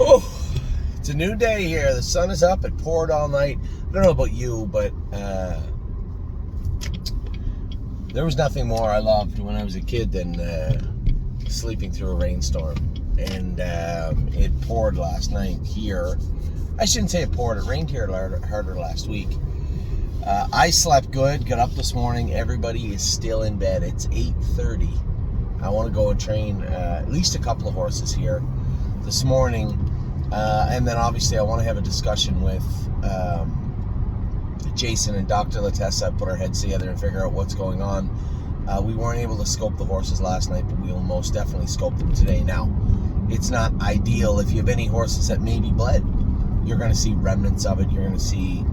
Oh, it's a new day here. The sun is up. It poured all night. I don't know about you, but there was nothing more I loved when I was a kid than sleeping through a rainstorm. And it poured last night here. I shouldn't say it poured. It rained here harder last week. I slept good. Got up this morning. Everybody is still in bed. It's 8:30. I want to go and train at least a couple of horses here this morning. And then obviously I want to have a discussion with Jason and Dr. Latessa, put our heads together and figure out what's going on. We weren't able to scope the horses last night, but we will most definitely scope them today. Now, it's not ideal. If you have any horses that may be bled, you're going to see remnants of it. You're going to see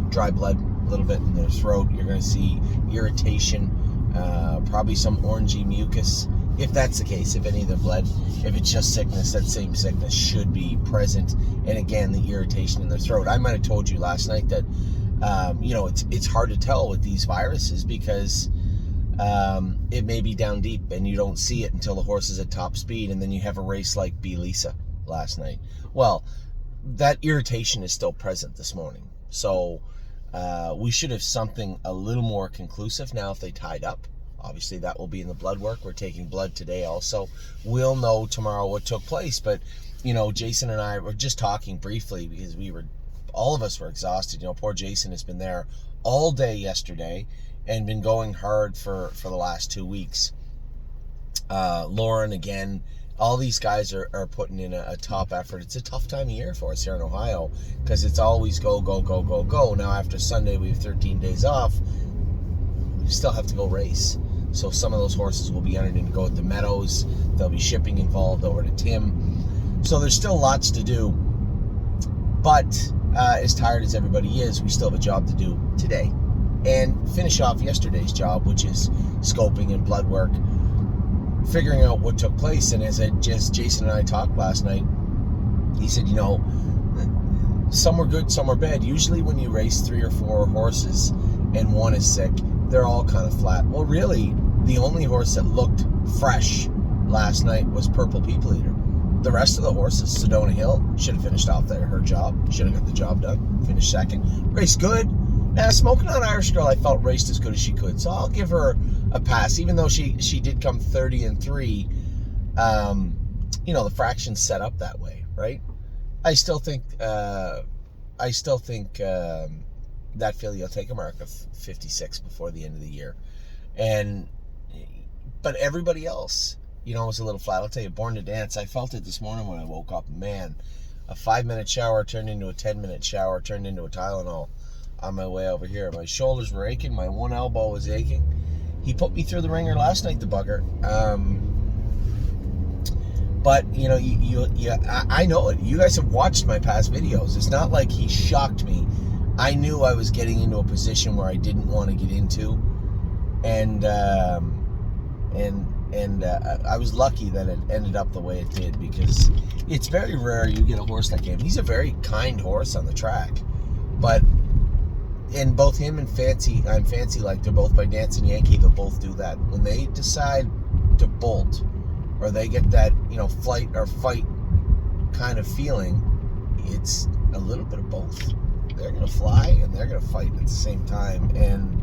dry blood a little bit in their throat. You're going to see irritation, probably some orangey mucus. If that's the case, if any of them bled, if it's just sickness, that same sickness should be present. And again, the irritation in their throat. I might have told you last night that, it's hard to tell with these viruses because it may be down deep and you don't see it until the horse is at top speed, and then you have a race like B-Lisa last night. Well, that irritation is still present this morning. So we should have something a little more conclusive now if they tied up. Obviously, that will be in the blood work. We're taking blood today also. We'll know tomorrow what took place. But, Jason and I were just talking briefly because all of us were exhausted. Poor Jason has been there all day yesterday and been going hard for the last 2 weeks. Lauren, again, all these guys are putting in a top effort. It's a tough time of year for us here in Ohio because it's always go, go, go, go, go. Now, after Sunday, we have 13 days off. We still have to go race. So some of those horses will be entered in to go at the Meadows. There'll be shipping involved over to Tim. So there's still lots to do. But as tired as everybody is, we still have a job to do today. And finish off yesterday's job, which is scoping and blood work, figuring out what took place. And as Jason and I talked last night, he said, some were good, some were bad. Usually when you race 3 or 4 horses and one is sick, they're all kind of flat. Well, really, the only horse that looked fresh last night was Purple People Eater. The rest of the horses, Sedona Hill, should have finished off her job. Should have got the job done. Finished second. Raced good. Smoking on Irish Girl, I felt raced as good as she could. So I'll give her a pass, even though she did come 30-3. The fraction's set up that way, right? I still think that filly will take a mark of 56 before the end of the year. But everybody else, was a little flat. I'll tell you, Born to Dance, I felt it this morning when I woke up. Man, a 5-minute shower turned into a 10-minute shower, turned into a Tylenol on my way over here. My shoulders were aching. My one elbow was aching. He put me through the ringer last night, the bugger. But, I know it. You guys have watched my past videos. It's not like he shocked me. I knew I was getting into a position where I didn't want to get into, and I was lucky that it ended up the way it did, because it's very rare you get a horse like him. He's a very kind horse on the track, and both him and Fancy like, they're both by Dancing Yankee. They'll both do that when they decide to bolt, or they get that flight or fight kind of feeling. It's a little bit of both. They're going to fly and they're going to fight at the same time, and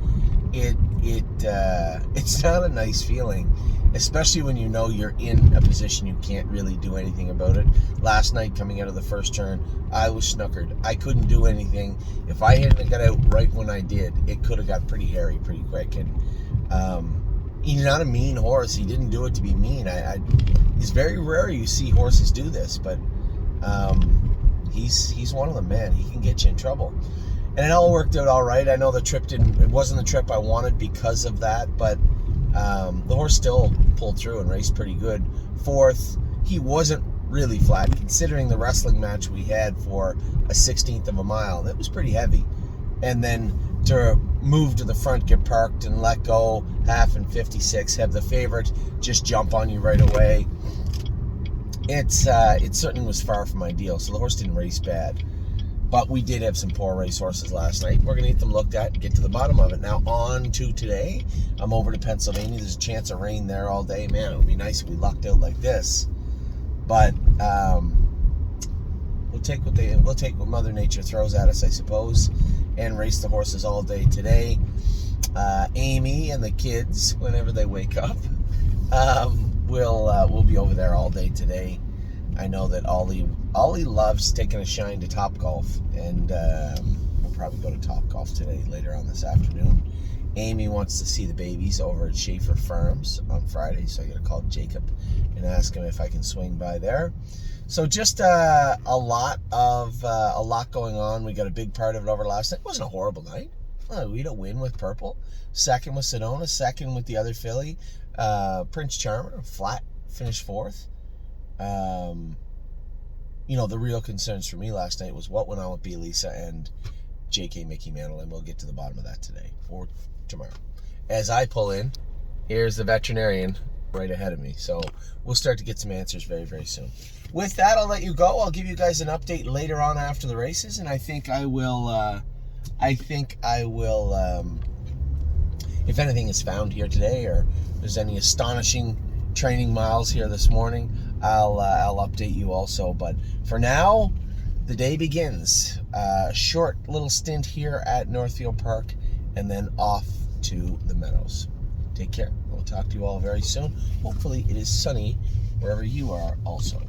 it's not a nice feeling, especially when you're in a position you can't really do anything about it. Last night, coming out of the first turn, I was snookered. I couldn't do anything. If I hadn't got out right when I did, it could have got pretty hairy pretty quick. And he's not a mean horse. He didn't do it to be mean. It's very rare you see horses do this, but he's one of them, man. He can get you in trouble. And it all worked out all right. I know the trip it wasn't the trip I wanted because of that, but the horse still pulled through and raced pretty good. Fourth, he wasn't really flat, considering the wrestling match we had for a 16th of a mile. That was pretty heavy. And then to move to the front, get parked, and let go, half and 56, have the favorite just jump on you right away. It certainly was far from ideal, so the horse didn't race bad. But we did have some poor race horses last night. We're going to get them looked at and get to the bottom of it. Now, on to today. I'm over to Pennsylvania. There's a chance of rain there all day. Man, it would be nice if we lucked out like this. But we'll take what Mother Nature throws at us, I suppose, and race the horses all day today. Amy and the kids, whenever they wake up, we'll be over there all day today. I know that Ollie loves taking a shine to Topgolf, and we'll probably go to Topgolf today later on this afternoon. Amy wants to see the babies over at Schaefer Farms on Friday, so I got to call Jacob and ask him if I can swing by there. So just a lot going on. We got a big part of it over last night. It wasn't a horrible night. We had a win with Purple, second with Sedona, second with the other filly, Prince Charmer, flat, finished fourth. The real concerns for me last night was what went on with B. Lisa and JK Mickey Mantle, and we'll get to the bottom of that today or tomorrow. As I pull in, here's the veterinarian right ahead of me. So we'll start to get some answers very, very soon. With that, I'll let you go. I'll give you guys an update later on after the races, and I think I will, if anything is found here today or there's any astonishing training miles here this morning, I'll update you also. But for now, the day begins. Short little stint here at Northfield Park, and then off to the Meadows. Take care. We'll talk to you all very soon. Hopefully it is sunny wherever you are also.